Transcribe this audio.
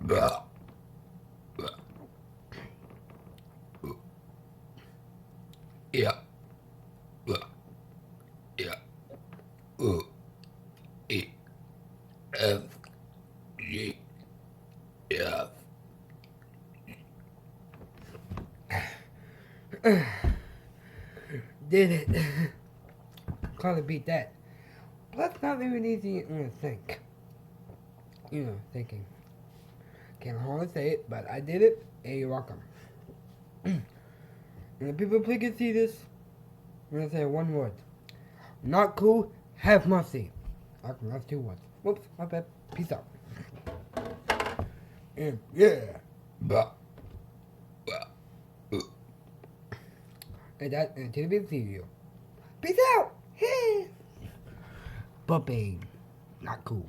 Blah. Blah. Yeah. Blah. Yeah. U. E. F. G. F. Did it. Can't beat that. But that's not even easy to think. Thinking. Can't hardly say it, but I did it, and you're welcome. And the people please can see this, I'm gonna say one word. Not cool, have mercy. Okay, that's 2 words. Whoops, my bad. Peace out. And yeah. Blah. Blah. And that, and till we see you. Peace out. Hey. But babe, not cool.